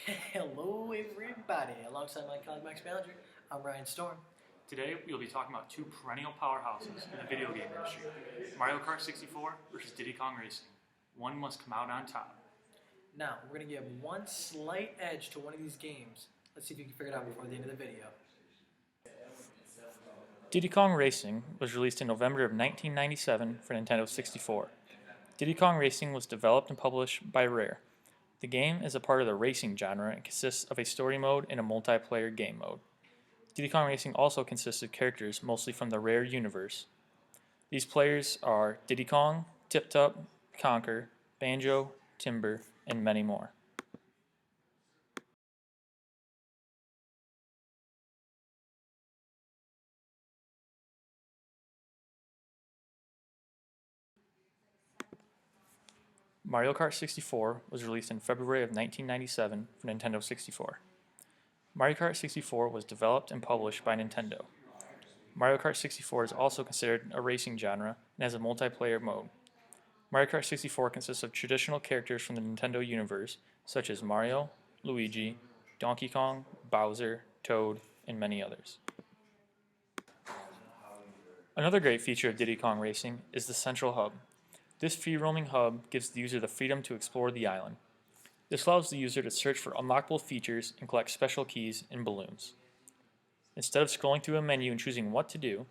Hello, everybody. Alongside my colleague Max Ballinger, I'm Ryan Storm. Today, we'll be talking about two perennial powerhouses in the video game industry, Mario Kart 64 versus Diddy Kong Racing. One must come out on top. Now, we're going to give one slight edge to one of these games. Let's see if you can figure it out before the end of the video. Diddy Kong Racing was released in November of 1997 for Nintendo 64. Diddy Kong Racing was developed and published by Rare. The game is a part of the racing genre and consists of a story mode and a multiplayer game mode. Diddy Kong Racing also consists of characters mostly from the Rare universe. These players are Diddy Kong, Tip Top, Conker, Banjo, Timber, and many more. Mario Kart 64 was released in February of 1997 for Nintendo 64. Mario Kart 64 was developed and published by Nintendo. Mario Kart 64 is also considered a racing genre and has a multiplayer mode. Mario Kart 64 consists of traditional characters from the Nintendo universe, such as Mario, Luigi, Donkey Kong, Bowser, Toad, and many others. Another great feature of Diddy Kong Racing is the Central Hub. This free-roaming hub gives the user the freedom to explore the island. This allows the user to search for unlockable features and collect special keys and balloons. Instead of scrolling through a menu and choosing what to do,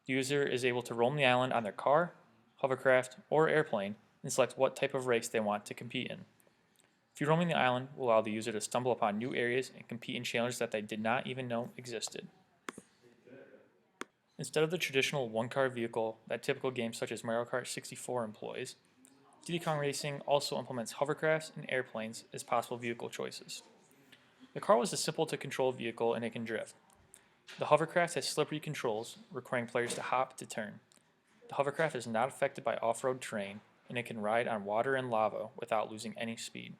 the user is able to roam the island on their car, hovercraft, or airplane and select what type of race they want to compete in. Free roaming the island will allow the user to stumble upon new areas and compete in challenges that they did not even know existed. Instead of the traditional one-car vehicle that typical games such as Mario Kart 64 employs, Diddy Kong Racing also implements hovercrafts and airplanes as possible vehicle choices. The car was a simple-to-control vehicle and it can drift. The hovercraft has slippery controls, requiring players to hop to turn. The hovercraft is not affected by off-road terrain, and it can ride on water and lava without losing any speed.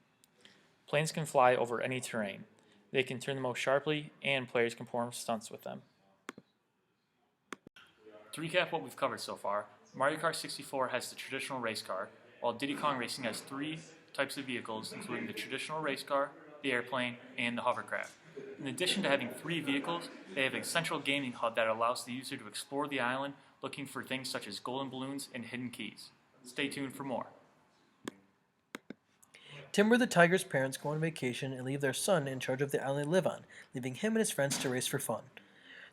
Planes can fly over any terrain. They can turn the most sharply, and players can perform stunts with them. To recap what we've covered so far, Mario Kart 64 has the traditional race car, while Diddy Kong Racing has three types of vehicles, including the traditional race car, the airplane, and the hovercraft. In addition to having three vehicles, they have a central gaming hub that allows the user to explore the island looking for things such as golden balloons and hidden keys. Stay tuned for more. Timber the tiger's parents go on vacation and leave their son in charge of the island they live on, leaving him and his friends to race for fun.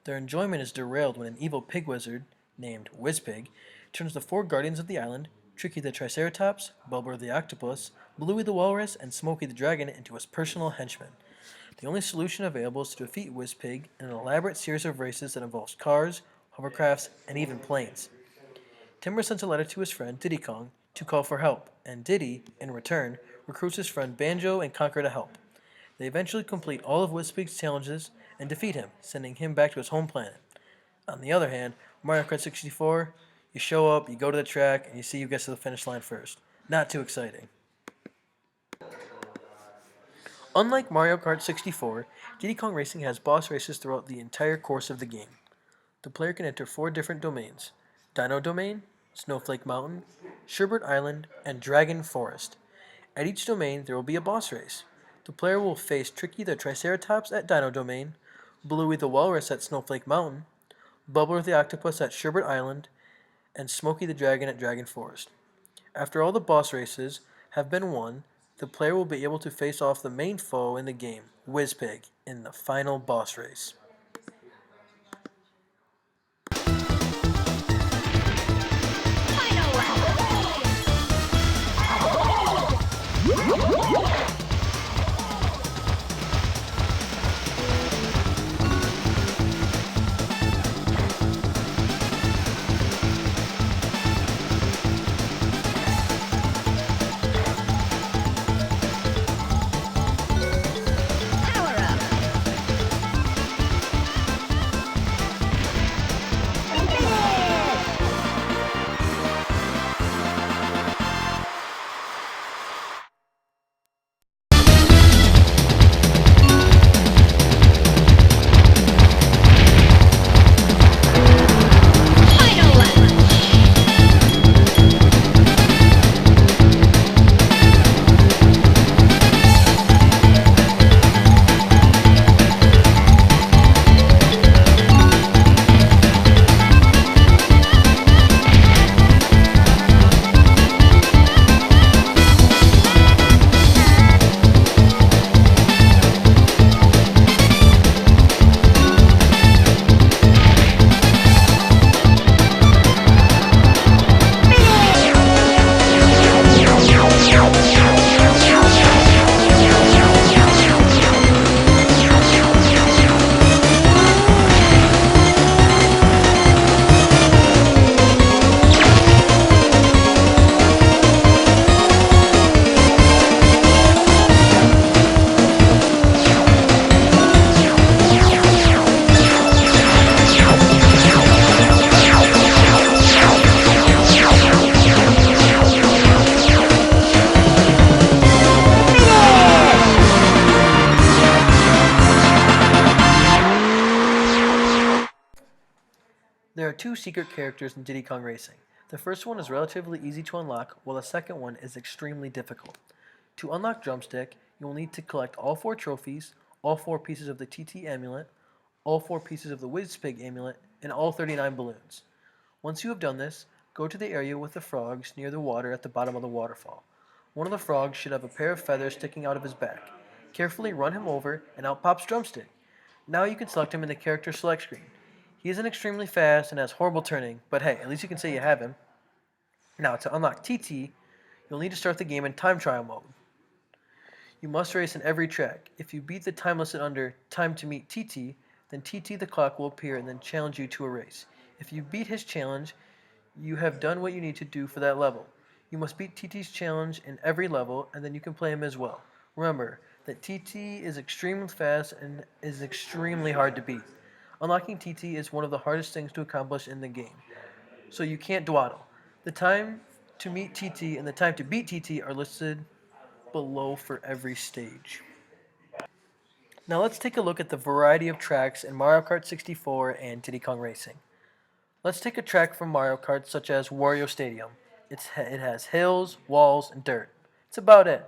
Their enjoyment is derailed when an evil pig wizard, named Wizpig, turns the four guardians of the island, Tricky the Triceratops, Bulber the Octopus, Bluey the Walrus, and Smokey the Dragon into his personal henchmen. The only solution available is to defeat Wizpig in an elaborate series of races that involves cars, hovercrafts, and even planes. Timber sends a letter to his friend Diddy Kong to call for help, and Diddy, in return, recruits his friend Banjo and Conker to help. They eventually complete all of Wizpig's challenges and defeat him, sending him back to his home planet. On the other hand, Mario Kart 64, you show up, you go to the track, and you see who gets to the finish line first. Not too exciting. Unlike Mario Kart 64, Diddy Kong Racing has boss races throughout the entire course of the game. The player can enter 4 different domains: Dino Domain, Snowflake Mountain, Sherbert Island, and Dragon Forest. At each domain, there will be a boss race. The player will face Tricky the Triceratops at Dino Domain, Bluey the Walrus at Snowflake Mountain, Bubbler the Octopus at Sherbert Island, and Smokey the Dragon at Dragon Forest. After all the boss races have been won, the player will be able to face off the main foe in the game, Wizpig, in the final boss race. There are two secret characters in Diddy Kong Racing. The first one is relatively easy to unlock, while the second one is extremely difficult. To unlock Drumstick, you will need to collect all 4 trophies, all 4 pieces of the TT amulet, all 4 pieces of the Wizpig amulet, and all 39 balloons. Once you have done this, go to the area with the frogs near the water at the bottom of the waterfall. One of the frogs should have a pair of feathers sticking out of his back. Carefully run him over, and out pops Drumstick. Now you can select him in the character select screen. He isn't extremely fast and has horrible turning, but hey, at least you can say you have him. Now, to unlock TT, you'll need to start the game in time trial mode. You must race in every track. If you beat the time listed under Time to Meet TT, then TT the clock will appear and then challenge you to a race. If you beat his challenge, you have done what you need to do for that level. You must beat TT's challenge in every level, and then you can play him as well. Remember that TT is extremely fast and is extremely hard to beat. Unlocking TT is one of the hardest things to accomplish in the game, so you can't dawdle. The time to meet TT and the time to beat TT are listed below for every stage. Now let's take a look at the variety of tracks in Mario Kart 64 and Diddy Kong Racing. Let's take a track from Mario Kart such as Wario Stadium. It has hills, walls, and dirt. That's about it.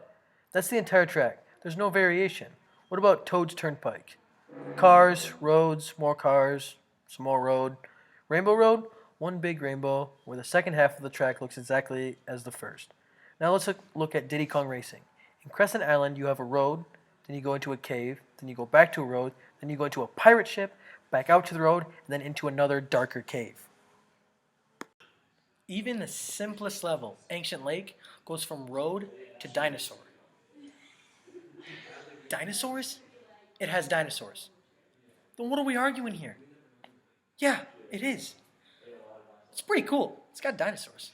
That's the entire track. There's no variation. What about Toad's Turnpike? Cars, roads, more cars, some more road. Rainbow Road? One big rainbow where the second half of the track looks exactly as the first. Now let's look at Diddy Kong Racing. In Crescent Island, you have a road, then you go into a cave, then you go back to a road, then you go into a pirate ship, back out to the road, and then into another darker cave. Even the simplest level, Ancient Lake, goes from road to dinosaur. Dinosaurs? It has dinosaurs. Then what are we arguing here? Yeah, it is. It's pretty cool. It's got dinosaurs.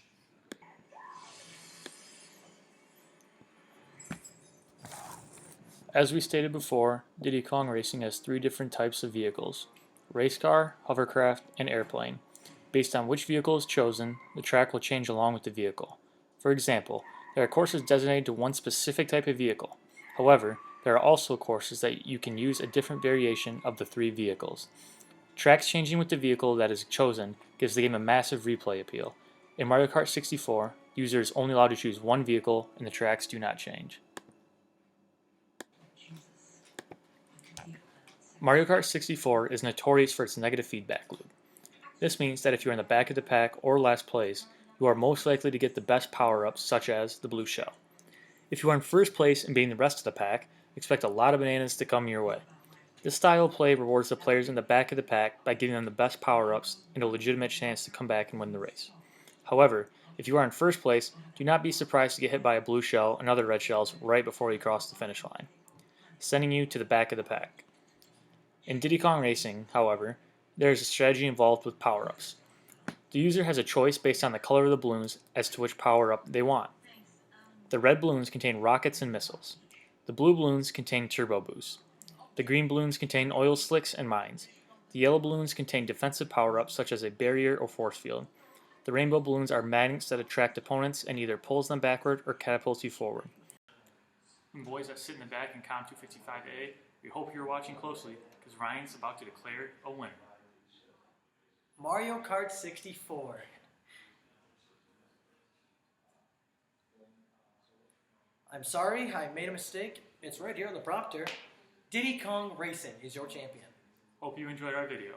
As we stated before, Diddy Kong Racing has 3 different types of vehicles: race car, hovercraft, and airplane. Based on which vehicle is chosen, the track will change along with the vehicle. For example, there are courses designated to one specific type of vehicle. However, there are also courses that you can use a different variation of the 3 vehicles. Tracks changing with the vehicle that is chosen gives the game a massive replay appeal. In Mario Kart 64, the user is only allowed to choose one vehicle and the tracks do not change. Mario Kart 64 is notorious for its negative feedback loop. This means that if you're in the back of the pack or last place, you are most likely to get the best power-ups such as the blue shell. If you are in first place and beating the rest of the pack, expect a lot of bananas to come your way. This style of play rewards the players in the back of the pack by giving them the best power-ups and a legitimate chance to come back and win the race. However, if you are in first place, do not be surprised to get hit by a blue shell and other red shells right before you cross the finish line, sending you to the back of the pack. In Diddy Kong Racing, however, there is a strategy involved with power-ups. The user has a choice based on the color of the balloons as to which power-up they want. The red balloons contain rockets and missiles. The blue balloons contain turbo boosts. The green balloons contain oil slicks and mines. The yellow balloons contain defensive power-ups such as a barrier or force field. The rainbow balloons are magnets that attract opponents and either pulls them backward or catapults you forward. And boys that sit in the back in Com 255A, we hope you're watching closely because Ryan's about to declare a winner. Mario Kart 64. I'm sorry, I made a mistake. It's right here on the prompter. Diddy Kong Racing is your champion. Hope you enjoyed our video.